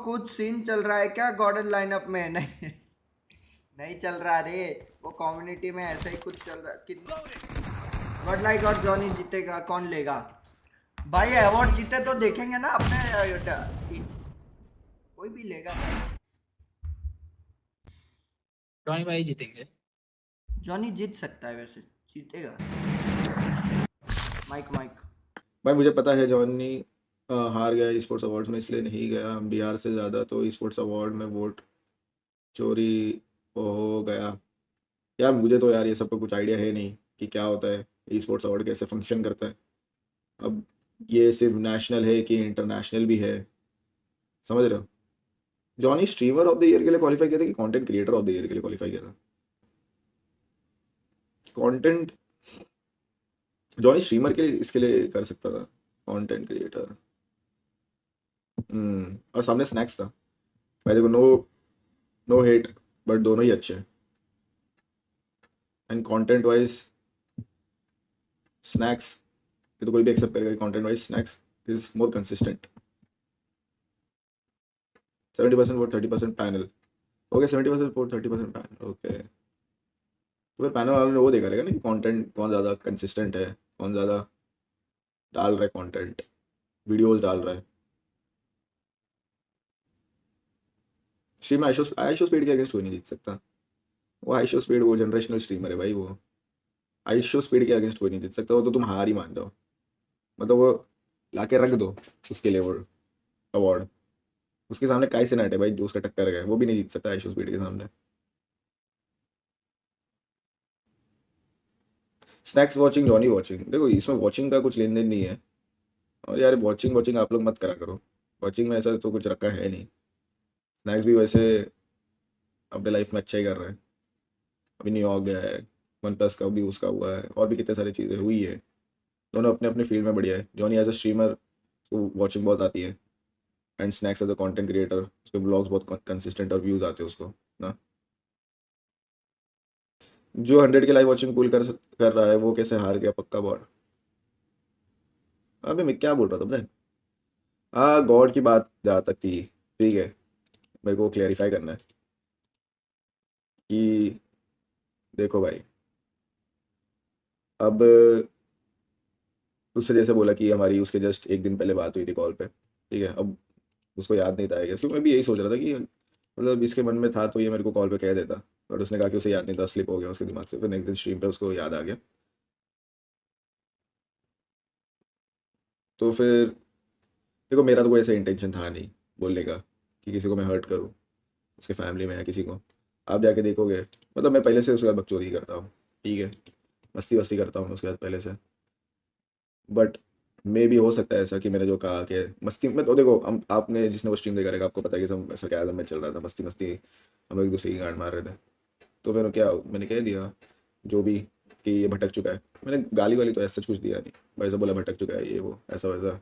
कुछ सीन चल रहा है क्या गॉर्डन लाइनअप में? नहीं, नहीं चल रहा रे। वो कम्युनिटी में ऐसा ही कुछ चल रहा कि गॉड लाइक और जॉनी जीतेगा, कौन लेगा भाई? अवार्ड जीते तो देखेंगे ना अपने कोई भी लेगा भाई। जॉनी भाई जीतेंगे। जॉनी जीत सकता है वैसे, जीतेगा। Mike Mike. भाई मुझे पता है जॉनी हार गया ई स्पोर्ट्स अवार्ड्स में, इसलिए नहीं गया बिहार से ज़्यादा, तो ई स्पोर्ट्स अवार्ड में वोट चोरी हो गया। यार मुझे तो यार ये सब का कुछ आइडिया है नहीं कि क्या होता है, ई स्पोर्ट्स अवार्ड कैसे फंक्शन करता है। अब ये सिर्फ नेशनल है कि इंटरनेशनल भी है, समझ रहे हो? Johnny streamer of the year के लिए क्वालिफाई किया था कि content creator of the year के लिए क्वालिफाई किया था? कंटेंट, जॉनी स्ट्रीमर के लिए इसके लिए कर सकता था, कंटेंट क्रिएटर। और सामने स्नैक्स था। भाई देखो, नो नो हेट, बट दोनों ही अच्छे हैं। एंड कंटेंट वाइज स्नैक्स, ये तो कोई भी एक्सेप्ट करेगा, content wise snacks is more consistent. 70% vote 30% panel. Okay, 70% vote 30% panel, okay. तो फिर पैनल वालों ने वो देखा रहेगा ना कि कंटेंट कौन ज़्यादा कंसिस्टेंट है, कौन ज़्यादा डाल रहा है कंटेंट, वीडियोस डाल रहा है। स्ट्रीम आईशो स्पीड के अगेंस्ट कोई नहीं जीत सकता। वो आईशो स्पीड वो जनरेशनल स्ट्रीमर है भाई। वो आईशो स्पीड के अगेंस्ट कोई नहीं जीत सकता, वो तो तुम हार ही मान जाओ। मतलब वो लाके रख दो उसके लिए वो अवार्ड। उसके सामने काई सेनाट है भाई, जो उसका टक्कर है, वो भी नहीं जीत सकता आईशो स्पीड के सामने। स्नैक्स वॉचिंग, जॉनी वॉचिंग, देखो इसमें वॉचिंग का कुछ लेन देन नहीं है। और यार वॉचिंग वॉचिंग आप लोग मत करा करो, वॉचिंग में ऐसा तो कुछ रखा है नहीं। स्नैक्स भी वैसे अपने लाइफ में अच्छा ही कर रहा है। अभी न्यूयॉर्क गया है, वन प्लस का भी उसका हुआ है, और भी कितने सारी चीज़ें हुई है। दोनों अपने अपने फील्ड में बढ़िया है। जॉनी एज अ स्ट्रीमर उसको वॉचिंग बहुत आती है, and snacks as a content creator उसके ब्लॉग्स बहुत कंसिस्टेंट और व्यूज़ आते हैं उसको ना। जो 100 के लाइव वॉचिंग पुल कर रहा है वो कैसे हार गया पक्का बॉट? अबे मैं क्या बोल रहा था पता है? हाँ, गॉड की बात जहाँ तक थी, ठीक है, मेरे को क्लेरिफाई करना है कि देखो भाई, अब उससे जैसे बोला कि हमारी उसके जस्ट एक दिन पहले बात हुई थी कॉल पे, ठीक है। अब उसको याद नहीं था आएगा, क्योंकि मैं भी यही सोच रहा था कि मतलब इसके मन में था तो ये मेरे को कॉल पे कह देता, बट उसने कहा कि उसे याद नहीं था, स्लिप हो गया उसके दिमाग से। फिर नेक्स्ट दिन स्ट्रीम पे उसको याद आ गया। तो फिर देखो, मेरा तो कोई ऐसा इंटेंशन था नहीं बोलने का कि किसी को मैं हर्ट करूँ, उसके फैमिली में या किसी को। आप जाके देखोगे, मतलब मैं पहले से उसके बाद बकचोदी करता हूँ, ठीक है, मस्ती वस्ती करता हूँ उसके बाद पहले से। बट मे भी हो सकता है ऐसा कि मैंने जो कहा कि मस्ती में, तो देखो हम, आपने जिसने वो स्ट्रीम देखा रहेगा आपको पता है कि सब ऐसा क्या में चल रहा था, मस्ती मस्ती हम लोग एक दूसरे की गांड मार रहे थे। तो फिर क्या, मैंने कह दिया जो भी कि ये भटक चुका है। मैंने गाली वाली तो ऐसा कुछ दिया नहीं, भाई साहब बोला भटक चुका है ये वो ऐसा वैसा।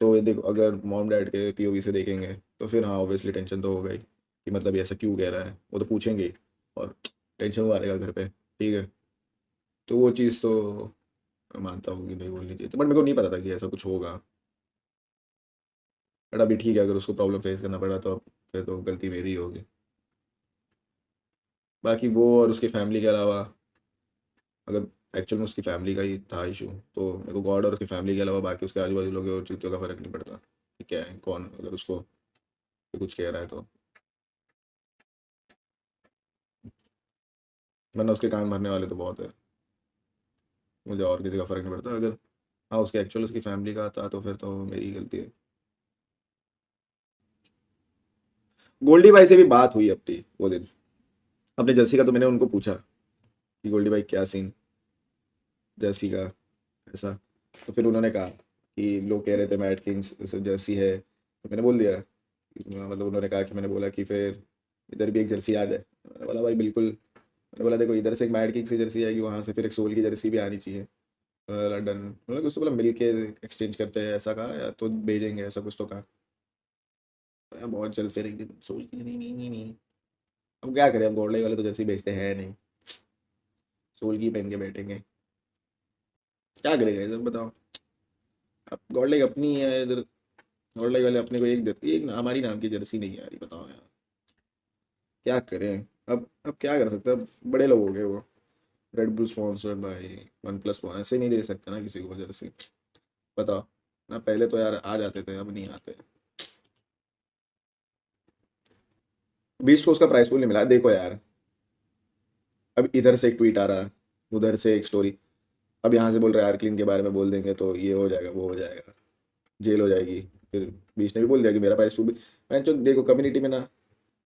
तो ये देखो, अगर मॉम डैड के पीओवी से देखेंगे तो फिर हाँ ऑब्वियसली टेंशन तो होगा ही कि मतलब ये ऐसा क्यों कह रहा है, वो तो पूछेंगे ही, और टेंशन हुआ रहेगा घर पे, ठीक है। तो वो चीज़ तो मैं मानता हूँ कि नहीं बोलनी चाहिए, बट मेरे को नहीं पता था कि ऐसा कुछ होगा। बट अभी ठीक है, अगर उसको प्रॉब्लम फेस करना पड़ा तो अब फिर तो गलती मेरी ही होगी। बाकी वो और उसकी फैमिली के अलावा, अगर एक्चुअल में उसकी फैमिली का ही था इशू, तो मेरे को गॉड और उसकी फैमिली के अलावा बाकी उसके आजू बाजू लोग और चीज़ों का फ़र्क नहीं पड़ता कि क्या है कौन, अगर उसको कुछ कह रहा है तो। वरना उसके कान भरने वाले तो बहुत है, मुझे और किसी का फ़र्क नहीं पड़ता। अगर हाँ उसके एक्चुअल उसकी फैमिली का था तो फिर तो मेरी ही गलती है। गोल्डी भाई से भी बात हुई अपनी वो दिन, अपने जर्सी का, तो मैंने उनको पूछा कि गोल्डी भाई क्या सीन जर्सी का ऐसा। तो फिर उन्होंने कहा कि लोग कह रहे थे मैट किंग्स जर्सी है, तो मैंने बोल दिया, मतलब उन्होंने कहा कि मैंने बोला कि फिर इधर भी एक जर्सी आ जाए। मैंने बोला भाई बिल्कुल, मैंने बोला देखो इधर से एक मैट किंग्स की जर्सी आएगी, वहाँ से फिर एक सोल की जर्सी भी आनी चाहिए। डन, मतलब कुछ तो बोला मिल के एक्सचेंज करते हैं ऐसा कहा, या तो भेजेंगे ऐसा कुछ तो कहा। यार बहुत जल्द फिर एक दिन सोल की, नहीं। अब क्या करें, अब गोल्ड वाले तो जर्सी बेचते हैं नहीं, सोल की पहन के बैठेंगे, क्या करेगा इधर बताओ। अब गॉड लाइक अपनी है इधर, और लाइक वाले अपने को एक हमारी नाम की जर्सी नहीं आ रही, बताओ यार क्या करें। अब क्या कर सकते हैं, अब बड़े लोग हो गए वो। Red bull sponsored by one plus one, ऐसे नहीं दे सकते ना किसी को जर्सी, बताओ ना। पहले तो यार आ जाते थे, अब नहीं आते। बीस को उसका प्राइस पूल नहीं मिला, देखो यार। अब इधर से एक ट्वीट आ रहा, उधर से एक स्टोरी। अब यहाँ से बोल रहे हैं आर्कलिन के बारे में बोल देंगे तो ये हो जाएगा वो हो जाएगा, जेल हो जाएगी। फिर बीच ने भी बोल दिया कि मेरा प्राइस पूल भी। मैं जो देखो कम्युनिटी में ना,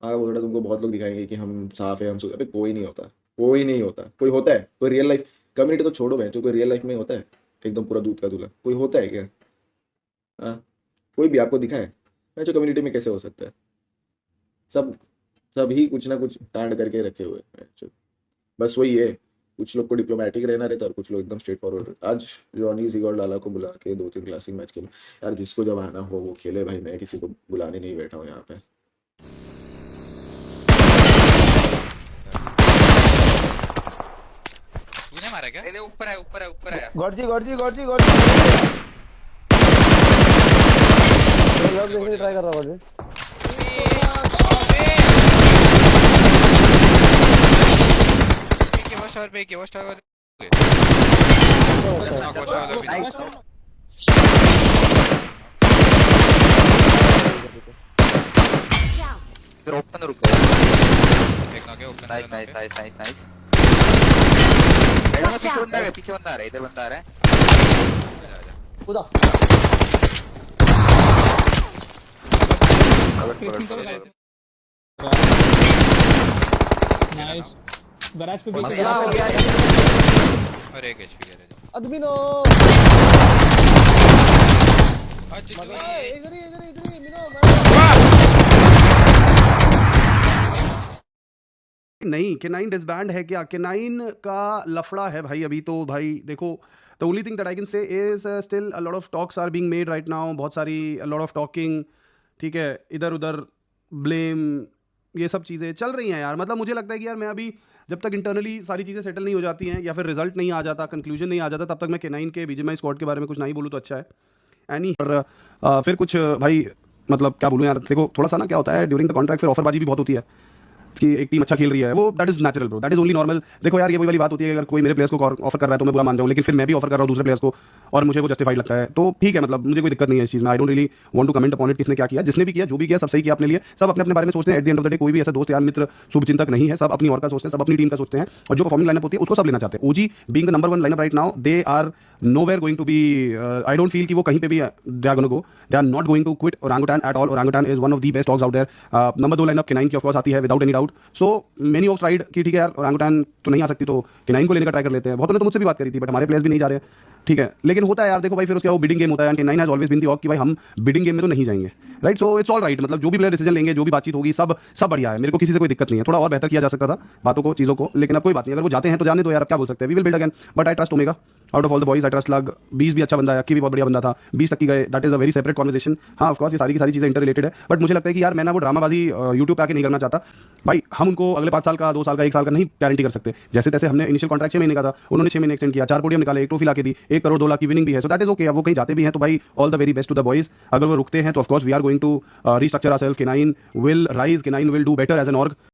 आगे बोल रहा तुमको बहुत लोग दिखाएंगे कि हम साफ है, हम अबे कोई नहीं होता, कोई नहीं होता। कोई होता है कोई रियल लाइफ, कम्युनिटी तो छोड़ो बहन, कोई रियल लाइफ में होता है एकदम पूरा दूध का दूल्हा, कोई होता है क्या? हाँ, कोई भी आपको दिखा है? मैं जो कम्युनिटी में कैसे हो सकता है? सब सब ही कुछ ना कुछ कांड करके रखे हुए हैं। बस वही है, कुछ लोग को डिप्लोमेटिक रहना रहता है और कुछ लोग एकदम स्ट्रेट फॉरवर्ड। आज जॉनी जिगोर लाला को बुला के 2-3 क्लासिक मैच खेले यार, जिसको जब आना हो वो खेले भाई, मैं किसी को बुलाने नहीं बैठा हूँ यहाँ पे। तूने मारा क्या? ये ऊपर है ऊपर है ऊपर है। गॉड जी देखने ट्राई कर रहा हूँ गॉड जी। पे वॉच टावर इधर ओपन रुको। देखना क्या open. Nice nice nice nice nice. पीछे बंदा आ रहा है, इधर बंदा आ रहा है। कूदा। नाइस गैराज पे मसला हो गया और एक एचपी गैरेज। अदमिनो अच्छा इधर ही मिनो। नहीं K9 डिसबैंड है क्या? K9 का लफड़ा है भाई अभी तो। भाई देखो, the only thing that I can say is still a lot of talks are being made right now, बहुत सारी लॉट ऑफ टॉकिंग, ठीक है, इधर उधर ब्लेम, ये सब चीज़ें चल रही हैं यार। मतलब मुझे लगता है कि यार मैं अभी जब तक इंटरनली सारी चीज़ें सेटल नहीं हो जाती हैं या फिर रिजल्ट नहीं आ जाता, कंक्लूजन नहीं आ जाता, तब तक मैं K9 के बीजीएमआई स्क्वाड के बारे में कुछ नहीं बोलूँ तो अच्छा है। एनी और फिर कुछ भाई मतलब क्या बोलूँ यार, देखो थोड़ा सा ना क्या होता है ड्यूरिंग द कॉन्ट्रैक्ट, फिर ऑफरबाजी भी बहुत होती है कि एक टीम अच्छा खेल रही है, वो that is natural bro, that is only normal. देखो यार ये वही वाली बात होती है, अगर कोई मेरे प्लेयर्स को ऑफर कर रहा है तो मैं बुरा मान जाऊँ, लेकिन फिर मैं भी ऑफर कर रहा हूँ दूसरे प्लेयर्स को और मुझे वो जस्टिफाइड लगता है तो ठीक है, मतलब मुझे कोई दिक्कत नहीं है इस चीज़ में। I don't really want to comment upon it, किसने क्या किया, जिसने भी किया, जो भी किया, सब सही किया अपने लिए। सब अपने अपने बारे में सोचते हैं। At the end of the day कोई भी ऐसा दोस्त यार मित्र शुभचिंतक नहीं है, सब अपनी और का सोचते हैं, सब अपनी टीम का सोचते हैं और जो परफॉर्मिंग लाइनअप होती है उसको सब लेना चाहते हैं। OG being the number 1 lineup right now, they are nowhere going to be I don't feel कि वो कहीं पे भी they are going to go, they are not going to quit orangutan at all. Orangutan is one of the best dogs out there. Number 2 lineup K9 की of course आती है without any doubt. So many of tried कि ठीक है यार orangutan तो नहीं आ सकती तो K9 को लेने का ट्राई कर लेते हैं। बहुतों ने तो मुझसे भी बात करी थी बट हमारे प्लेयर्स भी नहीं जा रहे हैं, ठीक है। लेकिन होता है यार, देखो भाई फिर उसके वो बिडिंग गेम होता है, K9 has always been the ऑक कि भाई हम बिडिंग गेम में तो नहीं जाएंगे, right. So it's all right, मतलब जो भी प्लेयर डिसीजन लेंगे, जो भी बातचीत होगी, सब बढ़िया है, मेरे को किसी से कोई दिक्कत नहीं है। थोड़ा और बेहतर किया जा सकता था बातों को, चीज़ों को, लेकिन अब कोई बात नहीं, अगर वो जाते हैं तो जाने दो यार, अब क्या बोल सकते हैं। We will build again, but I trust Omega out of all the boys, I trust Lag. 20 भी अच्छा बंदा है, अक्की भी बहुत बढ़िया बंदा था, 20 तक की गए, that is a very separate conversation. हाँ ऑफ कोर्स ये सारी की सारी चीज़ें इंटर रिलेटेड है, बट मुझे लगता है कि यार मैं ना वो ड्रामाबाजी यूट्यूब पे आके नहीं करना चाहता भाई। हम उनको अगले 5 साल का, 2 साल का, 1 साल का नहीं गारंटी कर सकते। जैसे तैसे हमने इनिशियल कॉन्ट्रैक्ट 6 महीने का था, उन्होंने 6 महीने एक्सटेंड किया, 4 पोडियम निकाले, 1 ट्रॉफी लाके दी, 1 करोड़ 2 लाख की विनिंग भी है, सो दैट इज ओके। अब वो कहीं जाते भी हैं तो भाई all the very best to the boys. अगर वो रुकते हैं तो of course we are going to restructure ourself. K9 will rise, K9 will do better as an org.